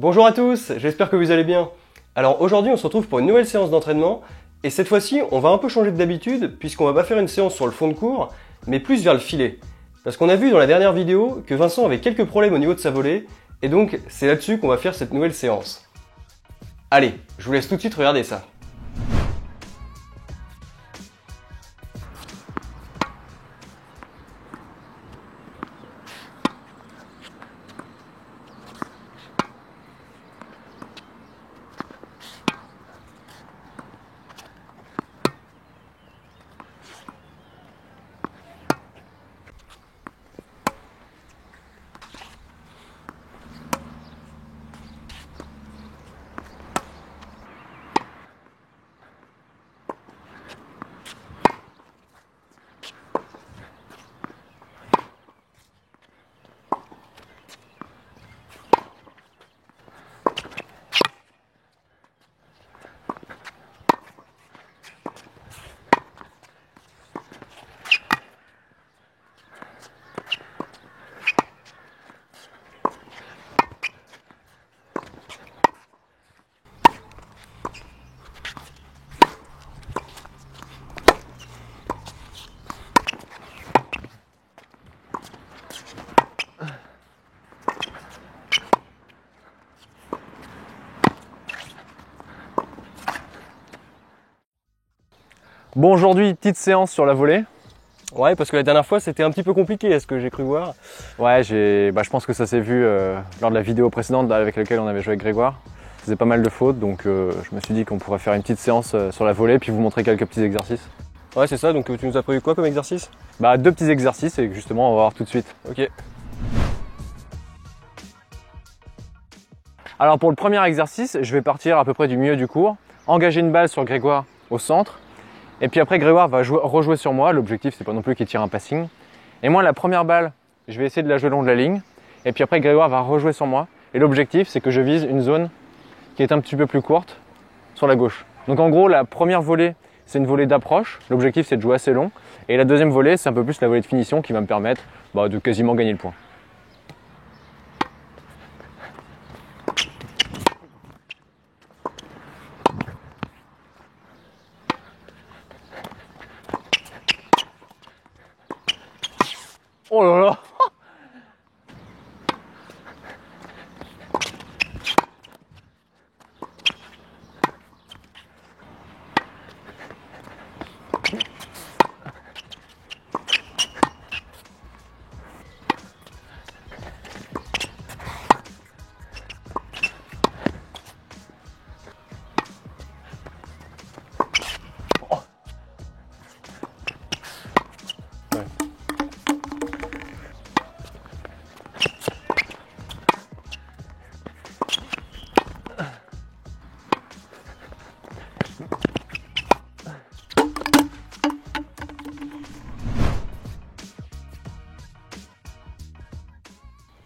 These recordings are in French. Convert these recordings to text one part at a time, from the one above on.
Bonjour à tous, j'espère que vous allez bien. Alors aujourd'hui on se retrouve pour une nouvelle séance d'entraînement et cette fois-ci on va un peu changer d'habitude puisqu'on va pas faire une séance sur le fond de cours mais plus vers le filet. Parce qu'on a vu dans la dernière vidéo que Vincent avait quelques problèmes au niveau de sa volée et donc c'est là-dessus qu'on va faire cette nouvelle séance. Allez, je vous laisse tout de suite regarder ça. Bon, aujourd'hui, petite séance sur la volée. Ouais, parce que la dernière fois c'était un petit peu compliqué, est-ce que j'ai cru voir. Ouais, je pense que ça s'est vu lors de la vidéo précédente avec laquelle on avait joué avec Grégoire. Je faisais pas mal de fautes, donc je me suis dit qu'on pourrait faire une petite séance sur la volée puis vous montrer quelques petits exercices. Ouais, c'est ça, donc tu nous as prévu quoi comme exercice? Bah, deux petits exercices et justement, on va voir tout de suite. Ok. Alors pour le premier exercice, je vais partir à peu près du milieu du cours, engager une balle sur Grégoire au centre. Et puis après, Grégoire va rejouer sur moi. L'objectif, c'est pas non plus qu'il tire un passing. Et moi, la première balle, je vais essayer de la jouer le long de la ligne. Et puis après, Grégoire va rejouer sur moi. Et l'objectif, c'est que je vise une zone qui est un petit peu plus courte sur la gauche. Donc en gros, la première volée, c'est une volée d'approche. L'objectif, c'est de jouer assez long. Et la deuxième volée, c'est un peu plus la volée de finition qui va me permettre de quasiment gagner le point. Oh là là!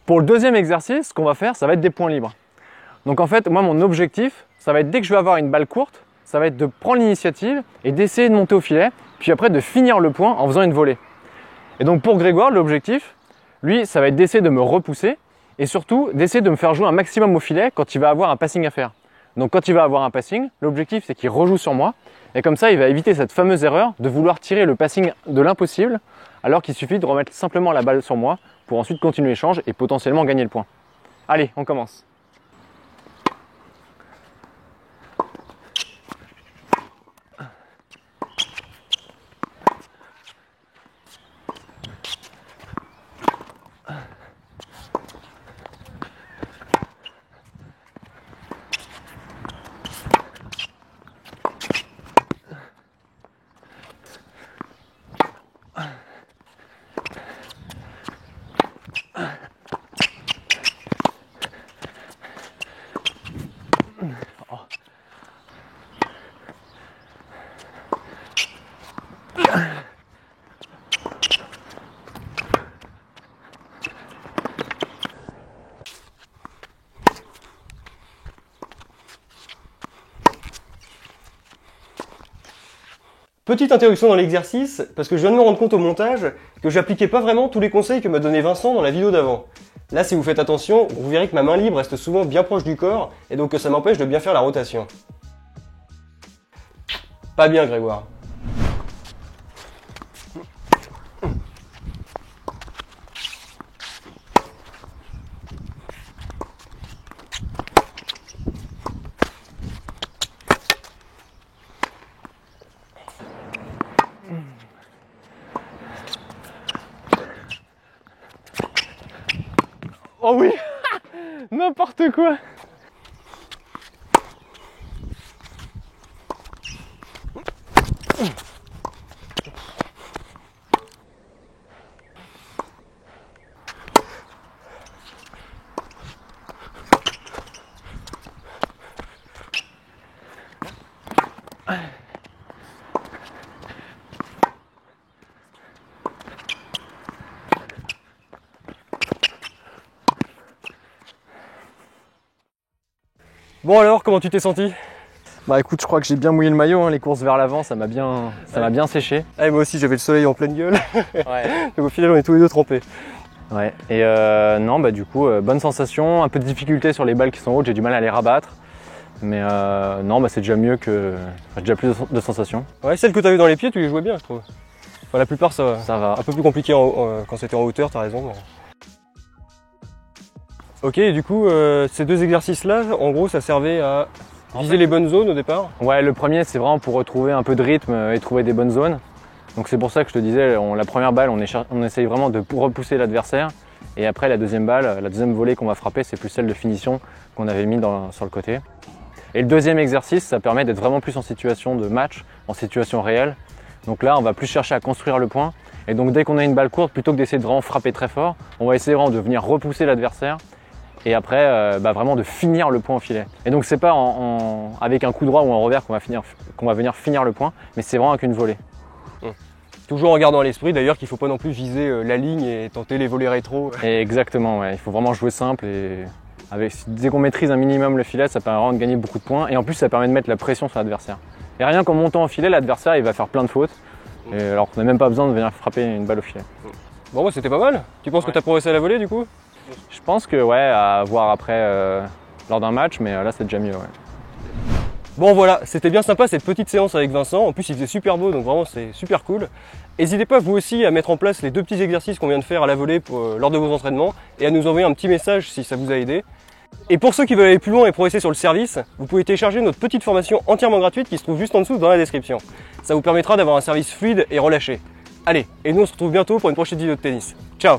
Pour le deuxième exercice, ce qu'on va faire, ça va être des points libres. Donc en fait, moi, mon objectif, ça va être dès que je vais avoir une balle courte, ça va être de prendre l'initiative et d'essayer de monter au filet, puis après de finir le point en faisant une volée. Et donc pour Grégoire, l'objectif, lui, ça va être d'essayer de me repousser et surtout d'essayer de me faire jouer un maximum au filet quand il va avoir un passing à faire. Donc quand il va avoir un passing, l'objectif, c'est qu'il rejoue sur moi et comme ça, il va éviter cette fameuse erreur de vouloir tirer le passing de l'impossible alors qu'il suffit de remettre simplement la balle sur moi pour ensuite continuer l'échange et potentiellement gagner le point. Allez, on commence. Petite interruption dans l'exercice, parce que je viens de me rendre compte au montage que j'appliquais pas vraiment tous les conseils que m'a donné Vincent dans la vidéo d'avant. Là, si vous faites attention, vous verrez que ma main libre reste souvent bien proche du corps et donc ça m'empêche de bien faire la rotation. Pas bien, Grégoire. Oh oui. N'importe quoi. Bon alors, comment tu t'es senti? Bah écoute, je crois que j'ai bien mouillé le maillot, hein. Les courses vers l'avant, ça m'a bien séché. Ah, moi aussi, j'avais le soleil en pleine gueule. Ouais. Donc au final, on est tous les deux trempés. Ouais. Et non, bah du coup, bonne sensation, un peu de difficulté sur les balles qui sont hautes, j'ai du mal à les rabattre. Mais non, bah c'est déjà mieux que. J'ai déjà plus de sensations. Ouais, celle que tu avais dans les pieds, tu les jouais bien, je trouve. Enfin, la plupart, ça va. Un peu plus compliqué quand c'était en hauteur, t'as raison. Mais... Ok, et du coup, ces deux exercices-là, en gros, ça servait à viser les bonnes zones au départ? Ouais, le premier, c'est vraiment pour retrouver un peu de rythme et trouver des bonnes zones. Donc c'est pour ça que je te disais, la première balle, on essaye vraiment de repousser l'adversaire. Et après, la deuxième balle, la deuxième volée qu'on va frapper, c'est plus celle de finition qu'on avait mis sur le côté. Et le deuxième exercice, ça permet d'être vraiment plus en situation de match, en situation réelle. Donc là, on va plus chercher à construire le point. Et donc dès qu'on a une balle courte, plutôt que d'essayer de vraiment frapper très fort, on va essayer vraiment de venir repousser l'adversaire. Et après, vraiment de finir le point au filet. Et donc c'est pas avec un coup droit ou un revers qu'on va venir finir le point, mais c'est vraiment avec une volée. Toujours en gardant à l'esprit d'ailleurs qu'il ne faut pas non plus viser la ligne et tenter les volées rétro. Et exactement, ouais. Il faut vraiment jouer simple et dès qu'on maîtrise un minimum le filet, ça permet vraiment de gagner beaucoup de points. Et en plus, ça permet de mettre la pression sur l'adversaire. Et rien qu'en montant au filet, l'adversaire il va faire plein de fautes. Et alors qu'on n'a même pas besoin de venir frapper une balle au filet. Bon, bah, c'était pas mal. Tu penses que tu as progressé à la volée du coup? Je pense que ouais, à voir après lors d'un match, mais là c'est déjà mieux. Ouais. Bon voilà, c'était bien sympa cette petite séance avec Vincent. En plus, il faisait super beau, donc vraiment c'est super cool. N'hésitez pas vous aussi à mettre en place les deux petits exercices qu'on vient de faire à la volée lors de vos entraînements et à nous envoyer un petit message si ça vous a aidé. Et pour ceux qui veulent aller plus loin et progresser sur le service, vous pouvez télécharger notre petite formation entièrement gratuite qui se trouve juste en dessous dans la description. Ça vous permettra d'avoir un service fluide et relâché. Allez, et nous on se retrouve bientôt pour une prochaine vidéo de tennis. Ciao!